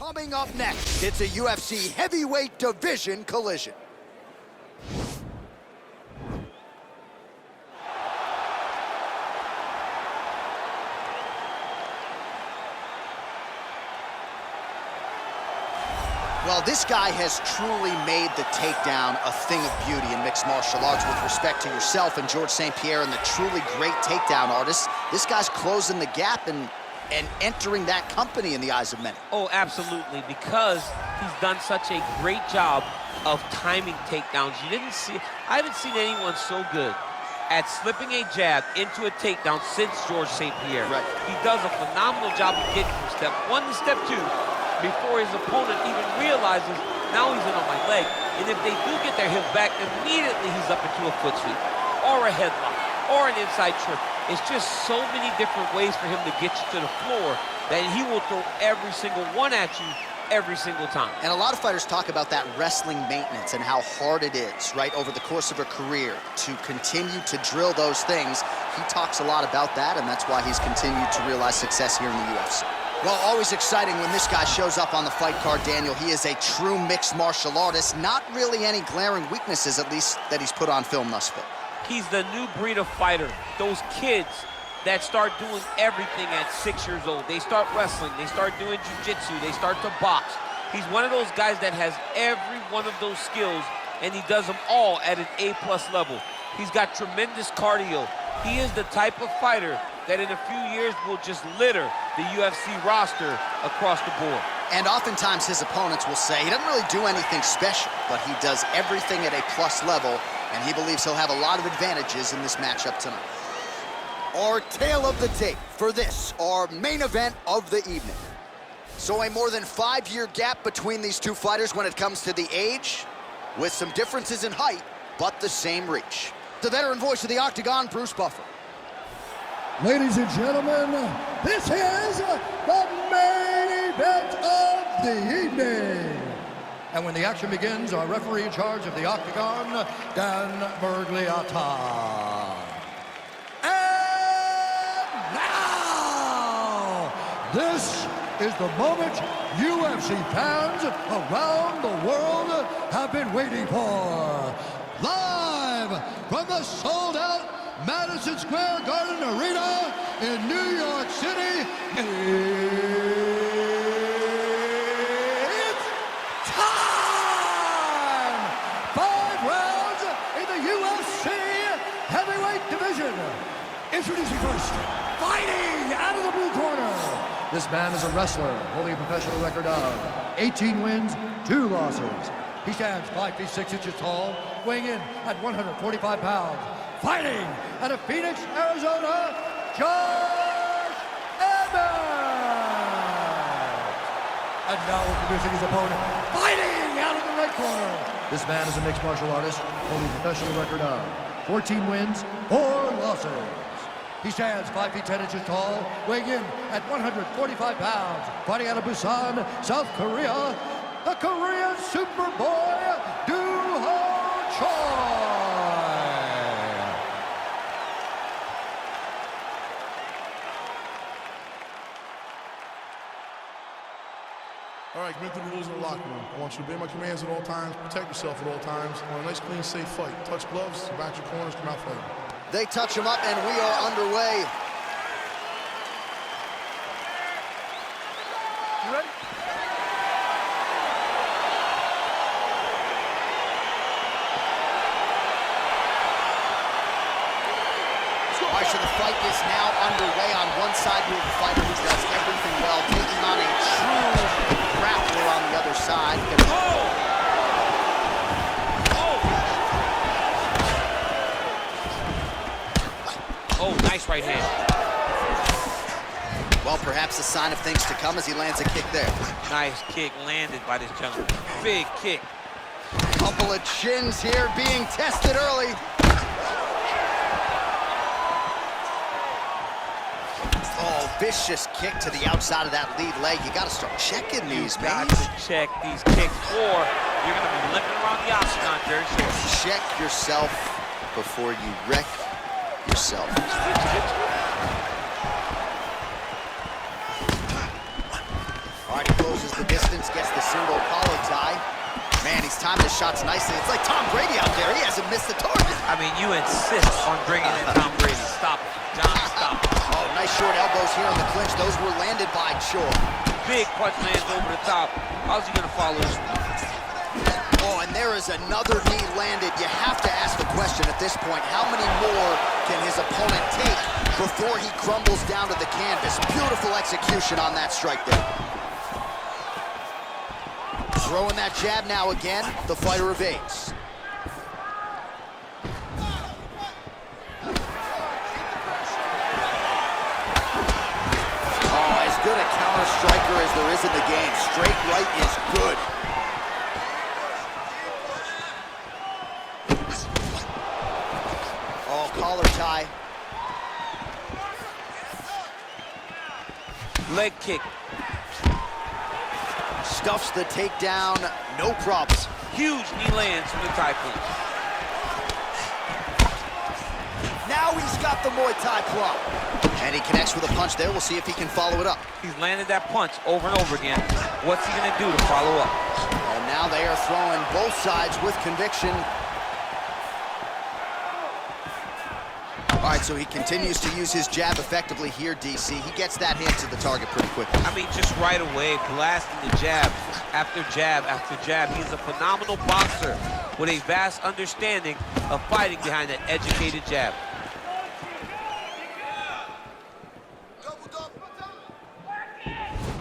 Coming up next, it's a UFC heavyweight division collision. Well, this guy has truly made the takedown a thing of beauty in mixed martial arts with respect to yourself and George St. Pierre and the truly great takedown artists. This guy's closing the gap and entering that company in the eyes of many. Oh, absolutely, because he's done such a great job of timing takedowns. I haven't seen anyone so good at slipping a jab into a takedown since George St. Pierre. Right. He does a phenomenal job of getting from step one to step two before his opponent even realizes, now he's in on my leg. And if they do get their hip back, immediately he's up into a foot sweep, or a headlock, or an inside trip. It's just so many different ways for him to get you to the floor that he will throw every single one at you every single time. And a lot of fighters talk about that wrestling maintenance and how hard it is, right, over the course of a career to continue to drill those things. He talks a lot about that, and that's why he's continued to realize success here in the UFC. Well, always exciting when this guy shows up on the fight card, Daniel. He is a true mixed martial artist. Not really any glaring weaknesses, at least, that he's put on film thus far. He's the new breed of fighter. Those kids that start doing everything at 6 years old. They start wrestling, they start doing jiu-jitsu, they start to box. He's one of those guys that has every one of those skills, and he does them all at an A+ level. He's got tremendous cardio. He is the type of fighter that in a few years will just litter the UFC roster across the board. And oftentimes his opponents will say he doesn't really do anything special, but he does everything at a plus level, and he believes he'll have a lot of advantages in this matchup tonight. Our tale of the tape for this, our main event of the evening. So a more than 5-year gap between these two fighters when it comes to the age, with some differences in height, but the same reach. The veteran voice of the Octagon, Bruce Buffer. Ladies and gentlemen, this is the main event of the evening. And when the action begins, our referee in charge of the Octagon, Dan Bergliata. And now, this is the moment UFC fans around the world have been waiting for. Live from the sold-out Madison Square Garden Arena in New York City, it's time! 5 rounds in the UFC heavyweight division. Introducing first, fighting out of the blue corner. This man is a wrestler holding a professional record of 18 wins, 2 losses. He stands 5 feet 6 inches tall, weighing in at 145 pounds. Fighting out of Phoenix, Arizona, James Emmett. And now introducing his opponent, fighting out of the right corner. This man is a mixed martial artist, holding a professional record of 14 wins, 4 losses. He stands 5 feet 10 inches tall, weighing in at 145 pounds. Fighting out of Busan, South Korea, the Korean Superboy, Choi. All right, commit to the rules in the locker room. I want you to obey my commands at all times, protect yourself at all times. I want a nice, clean, safe fight. Touch gloves, back your corners, come out fighting. They touch him up, and we are underway. You ready? All right, so the fight is now underway. On one side, we have a fighter who does everything well, taking on a true grappler on the other side. Oh, nice right hand. Well, perhaps a sign of things to come as he lands a kick there. Nice kick landed by this gentleman. Big kick. Couple of chins here being tested early. Oh, vicious kick to the outside of that lead leg. You got to start checking these, man. You got to check these kicks, or you're going to be limping around the octagon very shortly. Check yourself before you wreck yourself. All right, he closes the distance, gets the single collar tie. Man, he's timing his shots nicely. It's like Tom Brady out there. He hasn't missed the target. I mean, you insist on bringing in Tom Brady. Stop it. John, stop it. Oh, nice short elbows here in the clinch. Those were landed by Choi. Big punch lands over the top. How's he going to follow this? Oh, and there is another knee landed. You have to ask the question at this point, how many more can his opponent take before he crumbles down to the canvas? Beautiful execution on that strike there. Throwing that jab now again, the fighter evades. Oh, as good a counter striker as there is in the game. Straight right is good. Oh, collar tie. Leg kick. Stuffs the takedown, no problems. Huge knee lands from the Thai punch. Now he's got the Muay Thai plum. And he connects with a punch there. We'll see if he can follow it up. He's landed that punch over and over again. What's he gonna do to follow up? And now they are throwing both sides with conviction. All right, so he continues to use his jab effectively here, DC. He gets that hand to the target pretty quickly. I mean, just right away, blasting the jab after jab after jab. He's a phenomenal boxer with a vast understanding of fighting behind that educated jab.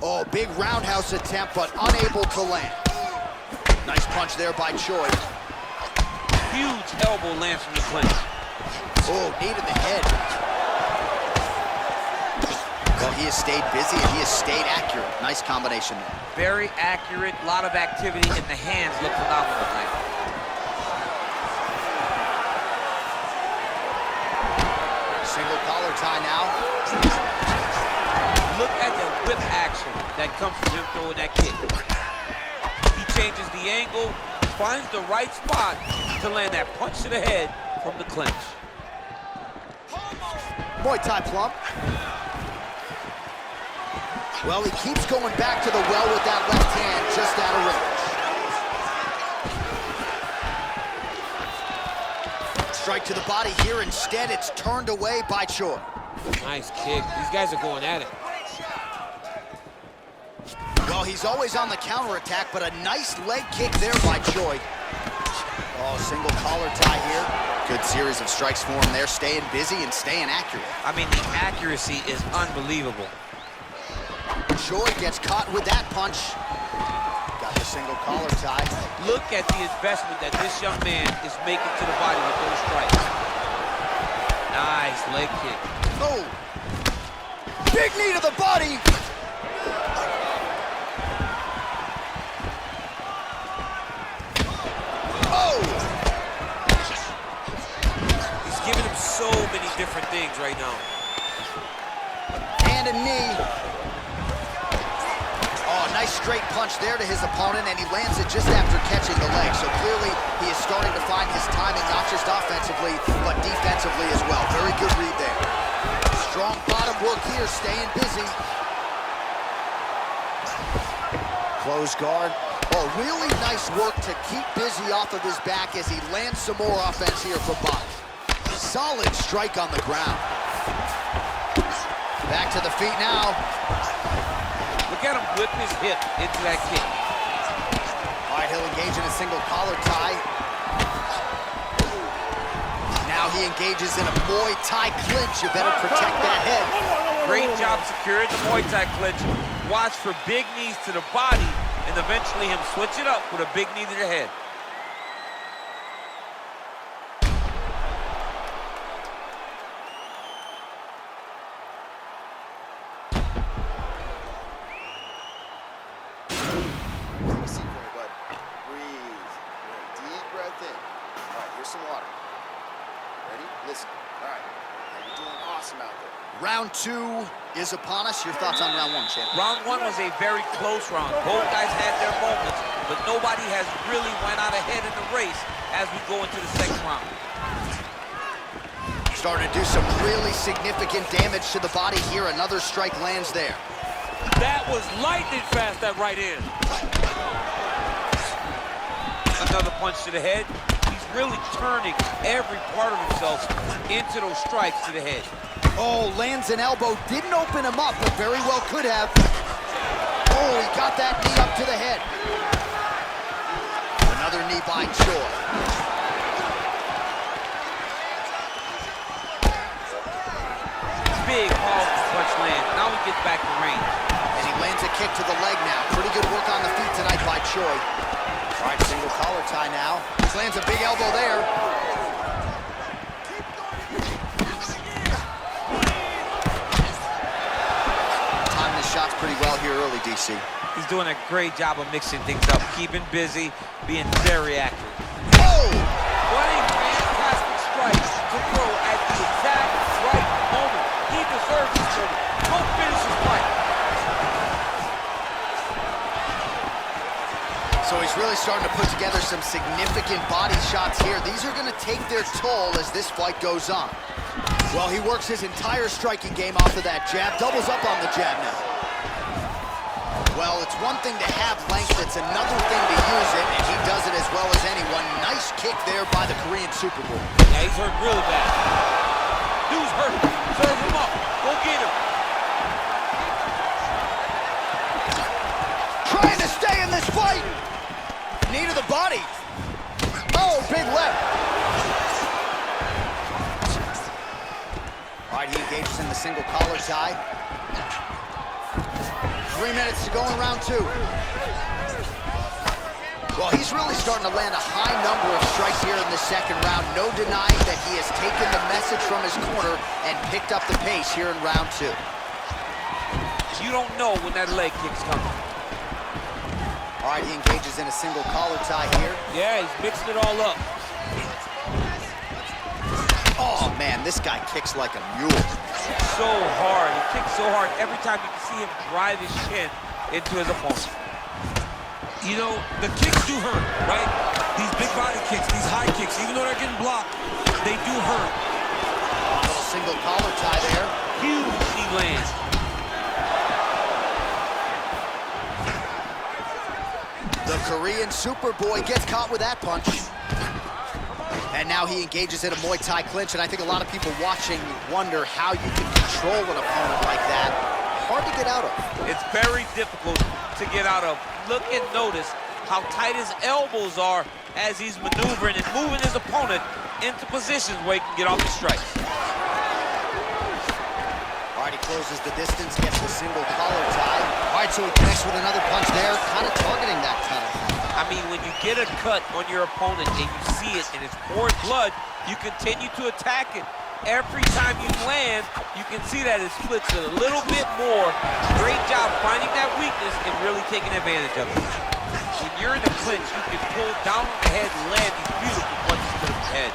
Oh, big roundhouse attempt, but unable to land. Nice punch there by Choi. Huge elbow lands from the clinch. Oh, knee to the head. Well, he has stayed busy and he has stayed accurate. Nice combination there. Very accurate, a lot of activity, and the hands look phenomenal tonight. Single collar tie now. Look at the whip action that comes from him throwing that kick. He changes the angle, finds the right spot to land that punch to the head from the clinch. Muay Thai plump. Well, he keeps going back to the well with that left hand, just out of range. Strike to the body here. Instead, it's turned away by Choi. Nice kick. These guys are going at it. Well, he's always on the counterattack, but a nice leg kick there by Choi. Oh, single collar tie here. Good series of strikes for him there, staying busy and staying accurate. I mean, the accuracy is unbelievable. Choi gets caught with that punch. Got the single collar tie. Look at the investment that this young man is making to the body with those strikes. Nice leg kick. Oh! Big knee to the body! Oh! He's giving him so many different things right now. And a knee. Oh, nice straight punch there to his opponent, and he lands it just after catching the leg. So clearly, he is starting to find his timing, not just offensively, but defensively as well. Very good read there. Strong bottom work here, staying busy. Close guard. Oh, really nice work to keep busy off of his back as he lands some more offense here for Bach. Solid strike on the ground. Back to the feet now. Look at him whip his hip into that kick. All right, he'll engage in a single collar tie. Now he engages in a Muay Thai clinch. You better protect that head. Great job securing the Muay Thai clinch. Watch for big knees to the body and eventually him switch it up with a big knee to the head. Easy for me, bud. Breathe. Deep breath in. All right, here's some water. Ready? Listen. All right. Now you're doing awesome out there. Round two is upon us. Your thoughts on round one, champ? Round one was a very close round. Both guys had their moments, but nobody has really went out ahead in the race as we go into the second round. Starting to do some really significant damage to the body here. Another strike lands there. That was lightning fast, that right hand. Another punch to the head. He's really turning every part of himself into those strikes to the head. Oh, lands an elbow. Didn't open him up, but very well could have. Oh, he got that knee up to the head. Another knee by Choi. Big, powerful punch lands. Now he gets back to range. And he lands a kick to the leg now. Pretty good work on the feet tonight by Choi. All right, single collar tie now. He lands a big elbow there. Timing his shots pretty well here early, DC. He's doing a great job of mixing things up, keeping busy, being very active. Oh! What a fantastic strike to throw at the exact right moment. He deserves this moment. Go finish his fight. So he's really starting to put together some significant body shots here. These are going to take their toll as this fight goes on. Well, he works his entire striking game off of that jab, doubles up on the jab now. Well, it's one thing to have length, it's another thing to use it, and he does it as well as anyone. Nice kick there by the Korean Super Bowl. Yeah, he's hurt really bad. Dude's hurt. Serve him up. Go get him. Trying to stay in this fight. Knee to the body. Oh, big left. All right, he engages in the single collar tie. 3 minutes to go in round 2. Well, he's really starting to land a high number of strikes here in the second round. No denying that he has taken the message from his corner and picked up the pace here in round 2. You don't know when that leg kick's coming. All right, he engages in a single collar tie here. Yeah, he's mixing it all up. Oh, man, this guy kicks like a mule. So hard. He kicks so hard every time you can see him drive his shin into his opponent. You know, the kicks do hurt, right? These big body kicks, these high kicks, even though they're getting blocked, they do hurt. Little single collar tie there. Huge knee lands. The Korean Superboy gets caught with that punch. And now he engages in a Muay Thai clinch, and I think a lot of people watching wonder how you can control an opponent like that. Hard to get out of. It's very difficult to get out of. Look and notice how tight his elbows are as he's maneuvering and moving his opponent into positions where he can get off the strikes. All right, he closes the distance, gets the single collar tie. All right, so he connects with another punch there, kind of targeting that tunnel. I mean, when you get a cut on your opponent and you see it and it's pouring blood, you continue to attack it. Every time you land, you can see that it splits it a little bit more. Great job finding that weakness and really taking advantage of it. When you're in the clinch, you can pull down on the head and land these beautiful punches to the head.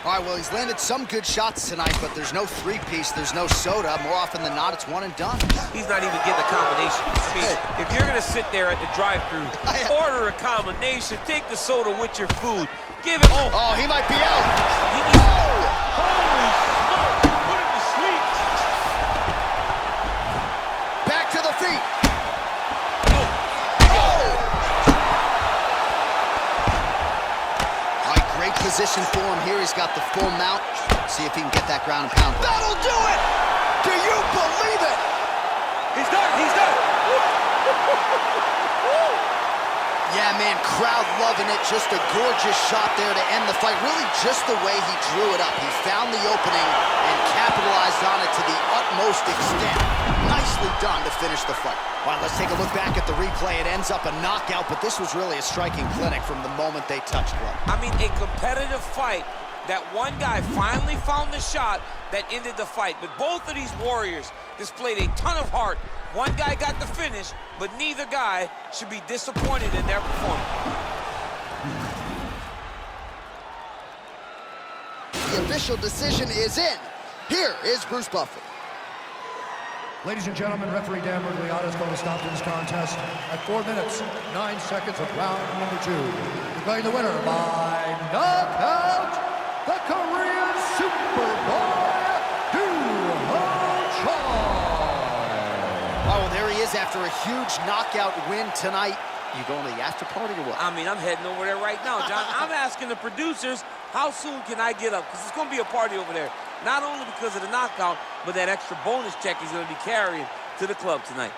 All right, well, he's landed some good shots tonight, but there's no three-piece, there's no soda. More often than not, it's one and done. He's not even getting a combination. I mean, if you're going to sit there at the drive-thru, order a combination, take the soda with your food, give it... Oh, he might be out. Holy smoke! Put him to sleep! Back to the feet. Position for him here. He's got the full mount. See if he can get that ground and pound. That'll do it! Do you believe it? He's done! He's done! Yeah, man, crowd loving it. Just a gorgeous shot there to end the fight. Really just the way he drew it up. He found the opening and capitalized on it to the utmost extent. Nicely done to finish the fight. All right, let's take a look back at the replay. It ends up a knockout, but this was really a striking clinic from the moment they touched glove. I mean, a competitive fight that one guy finally found the shot that ended the fight. But both of these warriors displayed a ton of heart. One guy got the finish, but neither guy should be disappointed in their performance. The official decision is in. Here is Bruce Buffer. Ladies and gentlemen, referee Dan Mergliata is going to stop this contest at 4 minutes, 9 seconds of round number 2. Declaring the winner by knockout, the Korean Superboy, Choi. Oh, well, there he is after a huge knockout win tonight. You going to the after party or what? I mean, I'm heading over there right now, John. I'm asking the producers, how soon can I get up? Because it's going to be a party over there. Not only because of the knockout, but that extra bonus check he's going to be carrying to the club tonight.